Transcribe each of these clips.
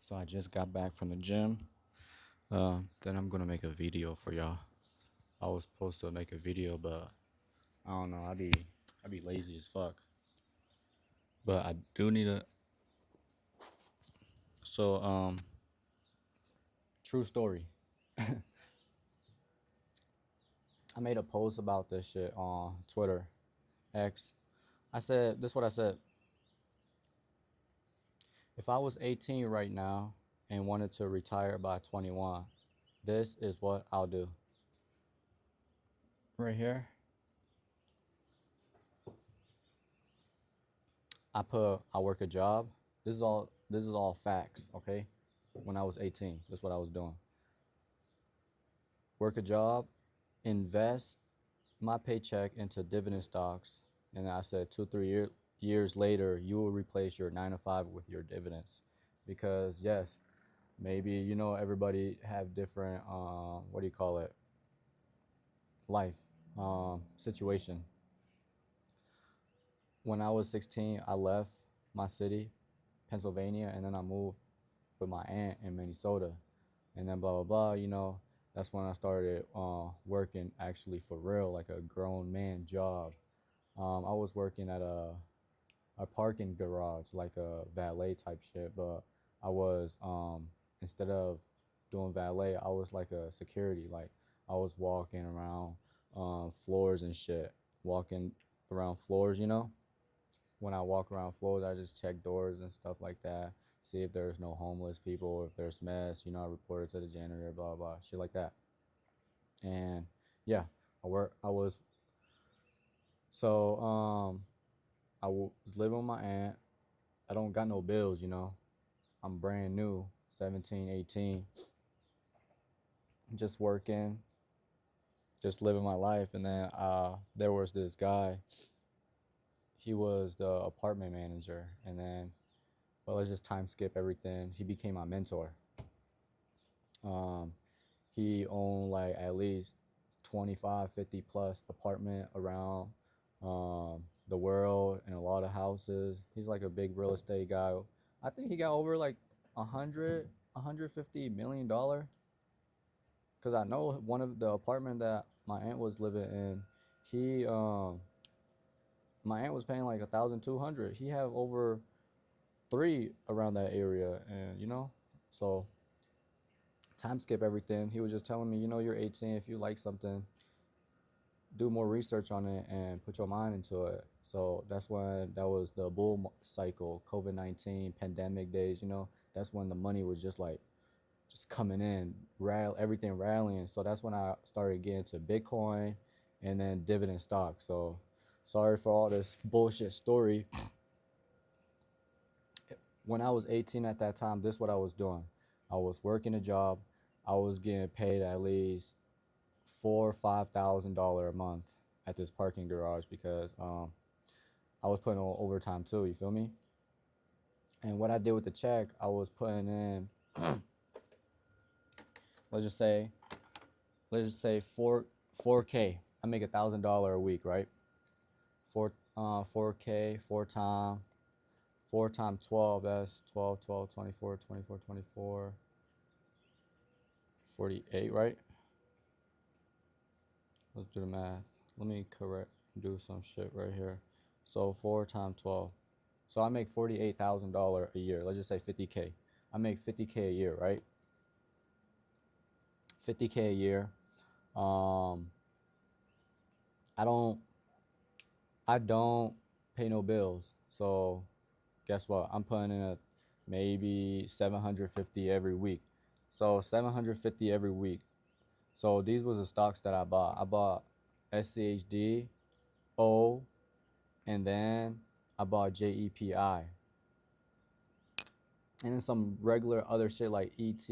So I just got back from the gym. Then I'm gonna make a video for y'all. I was supposed to make a video, but I don't know. I be lazy as fuck. But I do need a. So true story. I made a post about this shit on Twitter, X. I said this. Is what I said. If I was 18 right now and wanted to retire by 21, this is what I'll do. Right here, I work a job. This is all facts, okay? When I was 18, that's what I was doing. Work a job, invest my paycheck into dividend stocks, and I said 2 3 years later you will replace your 9 to 5 with your dividends, because yes, maybe everybody have different what do you call it, life situation. When I was 16, I left my city, Pennsylvania, and then I moved with my aunt in Minnesota, and then blah blah blah. That's when I started working actually for real, like a grown man job. I was working at a parking garage, like a valet type shit, but I was instead of doing valet, I was like a security. Like I was walking around floors and shit, walking around floors. When I walk around floors, I just check doors and stuff like that. See if there's no homeless people, or if there's mess. I report it to the janitor, blah blah, shit like that. And yeah, I was so was living with my aunt. I don't got no bills. I'm brand new, 17, 18, just working, just living my life. And then there was this guy. He was the apartment manager, and then, well, let's just time skip everything. He became my mentor. Um, he owned like at least 25, 50 plus apartment around the world, and a lot of houses. He's like a big real estate guy. I think he got over like 150 million dollar. Cause I know one of the apartment that my aunt was living in, he my aunt was paying like 1,200. He have over three around that area, and so time skip everything. He was just telling me, you're 18. If you like something, do more research on it and put your mind into it. So that's when that was the bull cycle, COVID-19 pandemic days. That's when the money was just coming in, everything rallying. So that's when I started getting to Bitcoin and then dividend stock. So sorry for all this bullshit story. When I was 18 at that time, this is what I was doing. I was working a job. I was getting paid at least $4,000 or $5,000 a month at this parking garage, because I was putting on overtime too. You feel me? And what I did with the check, I was putting in let's just say four K. I make $1,000 a week, right? 4K, four times 12. That's 12, 12, 24, 24, 24, 48, right? Let's do the math. Let me do some shit right here. So 4 times 12. So I make $48,000 a year. Let's just say 50K. I make 50K a year, right? 50K a year. Um, I don't I don't pay no bills. So guess what? I'm putting in maybe 750 every week. So 750 every week. So these was the stocks that I bought. I bought SCHD, O, and then I bought JEPI. And then some regular other shit like ET,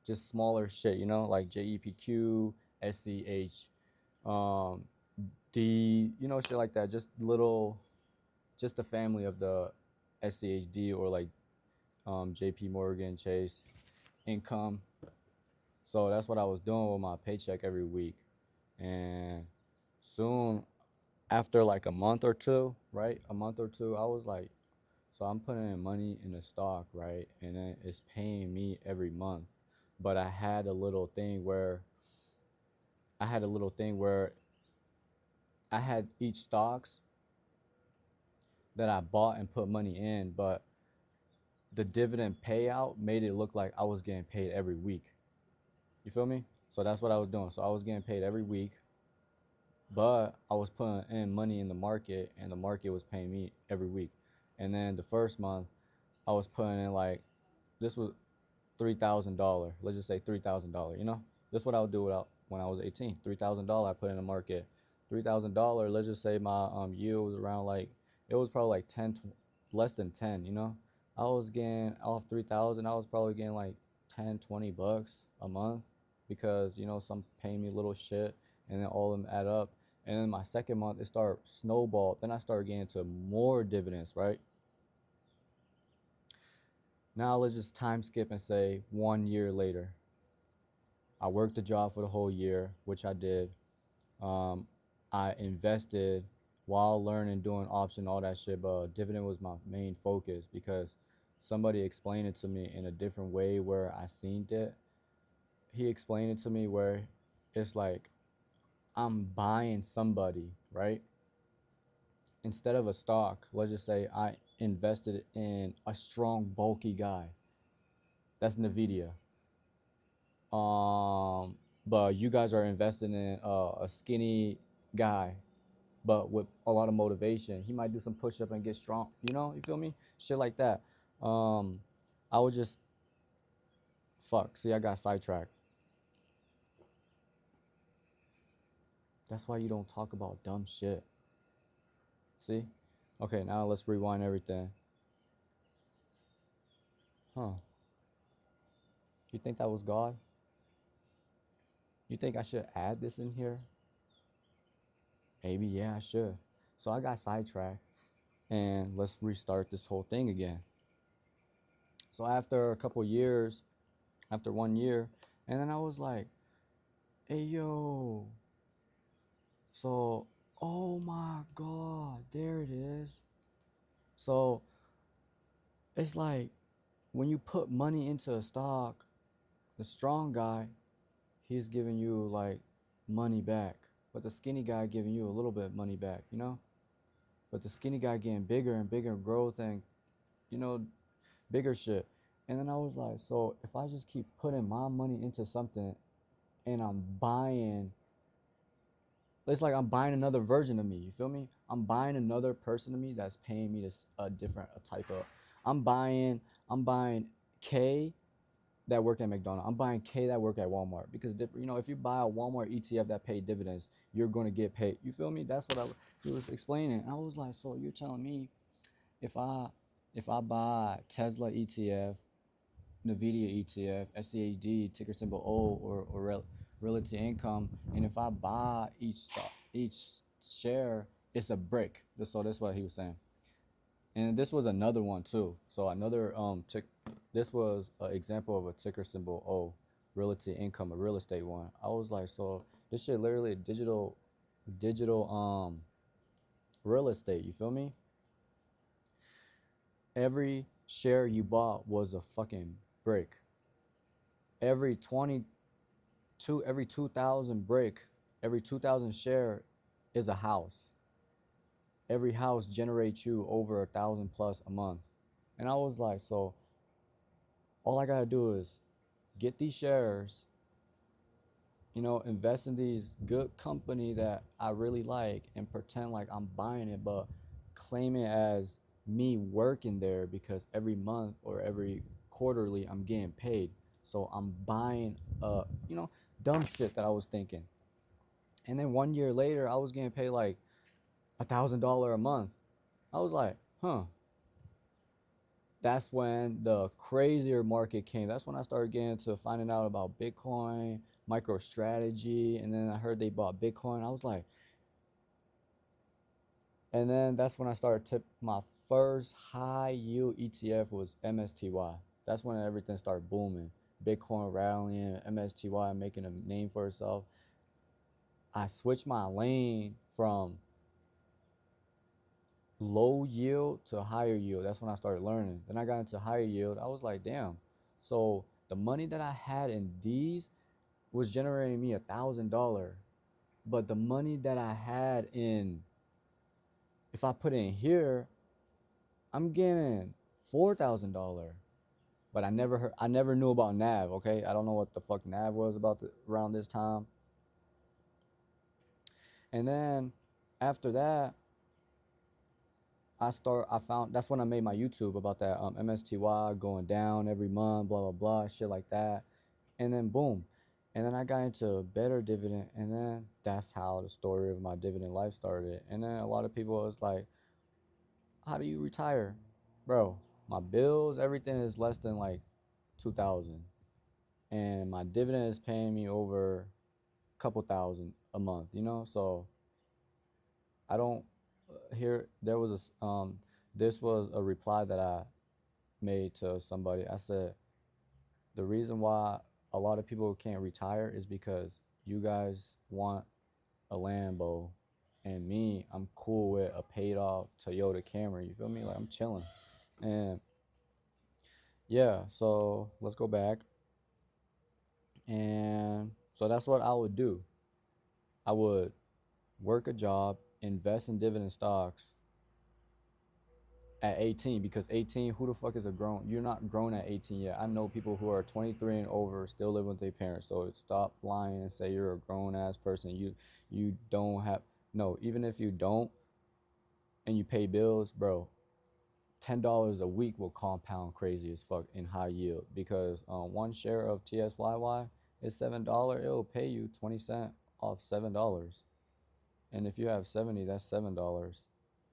just smaller shit, like JEPQ, SCH, um, D, shit like that. Just the family of the SCHD, or like JP Morgan, Chase, Income. So that's what I was doing with my paycheck every week. And soon after like a month or two, right? A month or two, I was like So I'm putting in money in the stock, right? And then it's paying me every month. But I had a little thing where I had each stocks that I bought and put money in, but the dividend payout made it look like I was getting paid every week. You feel me? So that's what I was doing. So I was getting paid every week, but I was putting in money in the market and the market was paying me every week. And then the first month I was putting in like, this was $3,000. Let's just say $3,000, you know? That's what I would do without when I was 18. $3,000 I put in the market. $3,000, let's just say my yield was around like, it was probably like 10, less than 10, you know? I was getting off 3,000, I was probably getting like 10, $20 a month because, you know, some paying me little shit and then all of them add up. And then my second month, it started snowball. Then I started getting to more dividends, right? Now let's just time skip and say 1 year later. I worked the job for the whole year, which I did. I invested while learning, doing option, all that shit, but dividend was my main focus because somebody explained it to me in a different way where I seen it. He explained it to me where it's like I'm buying somebody, right? Instead of a stock, let's just say I invested in a strong, bulky guy. That's NVIDIA. But you guys are investing in a skinny guy, but with a lot of motivation. He might do some push up and get strong. You know, you feel me? Shit like that. I would just fuck. See, I got sidetracked. That's why you don't talk about dumb shit. See? Okay, now let's rewind everything. Huh? You think that was God? You think I should add this in here? Maybe, yeah, I should. So I got sidetracked, and let's restart this whole thing again. So after a couple years, after 1 year, and then I was like, hey, yo. So, oh my God, there it is. So it's like when you put money into a stock, the strong guy, he's giving you like money back, but the skinny guy giving you a little bit of money back, you know? But the skinny guy getting bigger and bigger growth and, you know, bigger shit. And then I was like, so if I just keep putting my money into something and I'm buying, it's like I'm buying another version of me. You feel me? I'm buying another person of me that's paying me this a different type of. I'm buying K that work at McDonald's. I'm buying K that work at Walmart because you know, if you buy a Walmart ETF that pay dividends, you're gonna get paid. You feel me? That's what he was explaining. And I was like, so you're telling me if I buy Tesla ETF, NVIDIA ETF, SCHD, ticker symbol O, or Realty Income, and if I buy each share, it's a brick. So that's what he was saying. And this was another one too. So another this was an example of a ticker symbol O, Realty Income, a real estate one. I was like, so this shit literally digital real estate. You feel me? Every share you bought was a fucking brick. Every 2,000 brick, every 2,000 share is a house. Every house generates you over 1,000 plus a month. And I was like, so all I gotta do is get these shares, you know, invest in these good company that I really like and pretend like I'm buying it, but claim it as me working there because every month or every quarterly I'm getting paid. So I'm buying you know, dumb shit that I was thinking. And then 1 year later I was getting paid like $1,000 a month. I was like, huh. That's when the crazier market came. That's when I started getting to finding out about Bitcoin, MicroStrategy, and then I heard they bought Bitcoin. I was like, and then that's when I started my first high yield ETF was MSTY. That's when everything started booming. Bitcoin rallying, MSTY making a name for itself. I switched my lane from low yield to higher yield. That's when I started learning. Then I got into higher yield. I was like, damn. So the money that I had in these was generating me $1,000. But the money that I had in, if I put it in here, I'm getting $4,000. But I never knew about NAV. Okay, I don't know what the fuck NAV was around this time. And then after that, I found, that's when I made my YouTube about that MSTY going down every month, blah blah blah, shit like that. And then boom, and then I got into better dividend, and then that's how the story of my dividend life started. And then a lot of people was like, how do you retire? Bro, my bills, everything is less than like 2,000, and my dividend is paying me over a couple thousand a month, you know? So I don't here there was this was a reply that I made to somebody. I said the reason why a lot of people can't retire is because you guys want a Lambo, and me, I'm cool with a paid off Toyota Camry. You feel me? Like, I'm chilling. And yeah, so let's go back. And so that's what I would do. I would work a job, invest in dividend stocks at 18, because 18, who the fuck is a grown? You're not grown at 18 yet. I know people who are 23 and over still living with their parents. So stop lying and say you're a grown ass person. You don't have, no, even if you don't and you pay bills, bro, $10 a week will compound crazy as fuck in high yield, because one share of TSYY is $7. It'll pay you 20 cents off $7. And if you have 70, that's $7.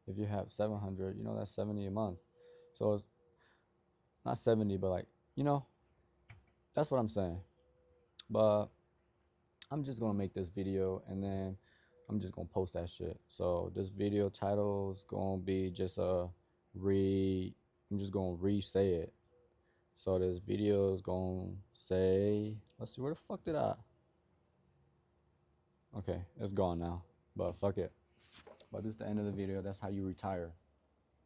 If you have 700, you know, that's 70 a month. So it's not 70, but like, you know, that's what I'm saying. But I'm just gonna make this video, and then I'm just gonna post that shit. So this video title is gonna be just I'm just gonna re-say it. So this video is gonna say, let's see, where the fuck did I? Okay, it's gone now, but fuck it. But this is the end of the video. That's how you retire.